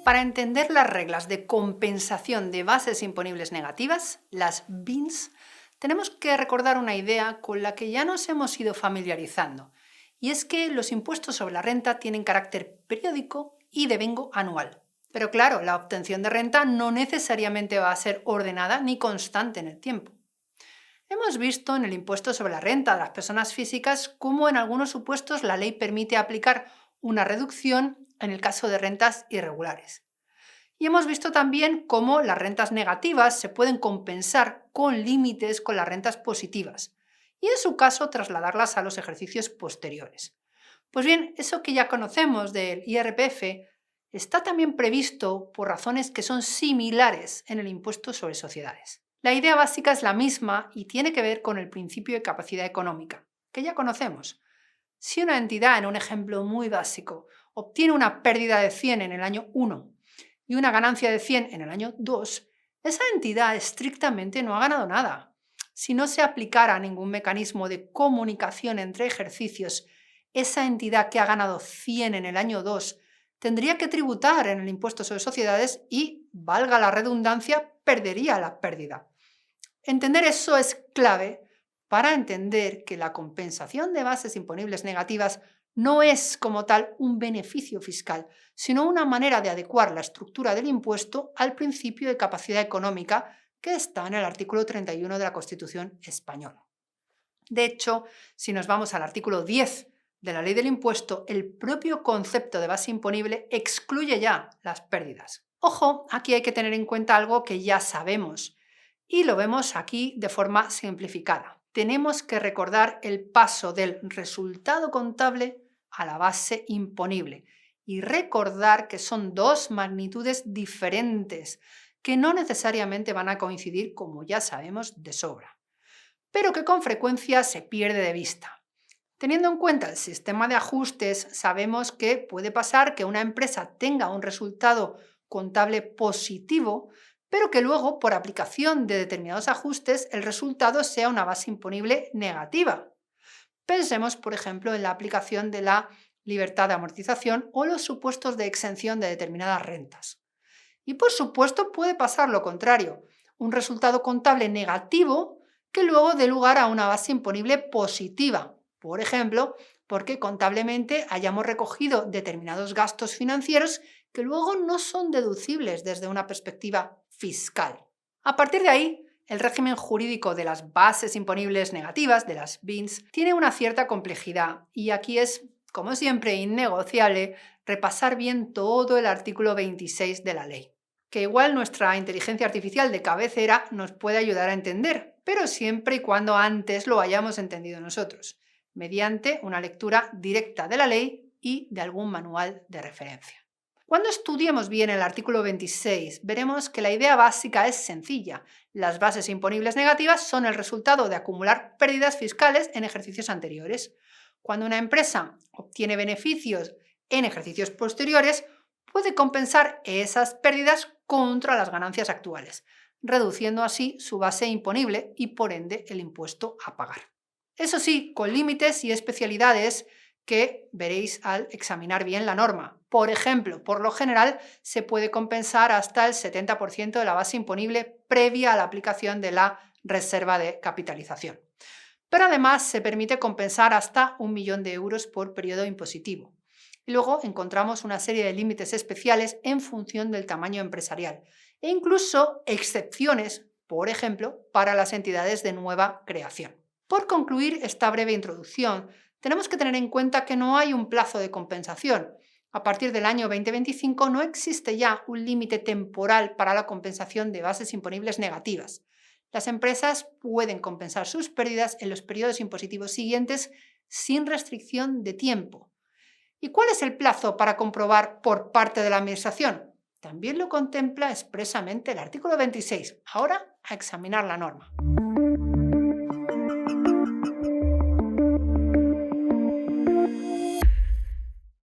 Para entender las reglas de compensación de bases imponibles negativas, las BINs, tenemos que recordar una idea con la que ya nos hemos ido familiarizando, y es que los impuestos sobre la renta tienen carácter periódico y devengo anual. Pero claro, la obtención de renta no necesariamente va a ser ordenada ni constante en el tiempo. Hemos visto en el impuesto sobre la renta de las personas físicas cómo en algunos supuestos la ley permite aplicar una reducción en el caso de rentas irregulares. Y hemos visto también cómo las rentas negativas se pueden compensar con límites con las rentas positivas y en su caso trasladarlas a los ejercicios posteriores. Pues bien, eso que ya conocemos del IRPF está también previsto por razones que son similares en el impuesto sobre sociedades. La idea básica es la misma y tiene que ver con el principio de capacidad económica, que ya conocemos. Si una entidad, en un ejemplo muy básico, obtiene una pérdida de 100 en el año 1 y una ganancia de 100 en el año 2, esa entidad estrictamente no ha ganado nada. Si no se aplicara ningún mecanismo de comunicación entre ejercicios, esa entidad que ha ganado 100 en el año 2 tendría que tributar en el impuesto sobre sociedades y, valga la redundancia, perdería la pérdida. Entender eso es clave para entender que la compensación de bases imponibles negativas no es como tal un beneficio fiscal, sino una manera de adecuar la estructura del impuesto al principio de capacidad económica que está en el artículo 31 de la Constitución española. De hecho, si nos vamos al artículo 10 de la Ley del Impuesto, el propio concepto de base imponible excluye ya las pérdidas. Ojo, aquí hay que tener en cuenta algo que ya sabemos y lo vemos aquí de forma simplificada. Tenemos que recordar el paso del resultado contable a la base imponible y recordar que son dos magnitudes diferentes que no necesariamente van a coincidir, como ya sabemos de sobra, pero que con frecuencia se pierde de vista. Teniendo en cuenta el sistema de ajustes, sabemos que puede pasar que una empresa tenga un resultado contable positivo, pero que luego, por aplicación de determinados ajustes, el resultado sea una base imponible negativa. Pensemos, por ejemplo, en la aplicación de la libertad de amortización o los supuestos de exención de determinadas rentas. Y por supuesto puede pasar lo contrario, un resultado contable negativo que luego dé lugar a una base imponible positiva. Por ejemplo, porque contablemente hayamos recogido determinados gastos financieros que luego no son deducibles desde una perspectiva fiscal. A partir de ahí, el régimen jurídico de las bases imponibles negativas, de las BINs, tiene una cierta complejidad y aquí es, como siempre, innegociable repasar bien todo el artículo 26 de la ley, que igual nuestra inteligencia artificial de cabecera nos puede ayudar a entender, pero siempre y cuando antes lo hayamos entendido nosotros, mediante una lectura directa de la ley y de algún manual de referencia. Cuando estudiemos bien el artículo 26, veremos que la idea básica es sencilla. Las bases imponibles negativas son el resultado de acumular pérdidas fiscales en ejercicios anteriores. Cuando una empresa obtiene beneficios en ejercicios posteriores, puede compensar esas pérdidas contra las ganancias actuales, reduciendo así su base imponible y por ende el impuesto a pagar. Eso sí, con límites y especialidades que veréis al examinar bien la norma. Por ejemplo, por lo general se puede compensar hasta el 70% de la base imponible previa a la aplicación de la reserva de capitalización. Pero además se permite compensar hasta 1 millón de euros por periodo impositivo. Y luego encontramos una serie de límites especiales en función del tamaño empresarial e incluso excepciones, por ejemplo, para las entidades de nueva creación. Por concluir esta breve introducción, tenemos que tener en cuenta que no hay un plazo de compensación. A partir del año 2025 no existe ya un límite temporal para la compensación de bases imponibles negativas. Las empresas pueden compensar sus pérdidas en los periodos impositivos siguientes sin restricción de tiempo. ¿Y cuál es el plazo para comprobar por parte de la Administración? También lo contempla expresamente el artículo 26. Ahora a examinar la norma.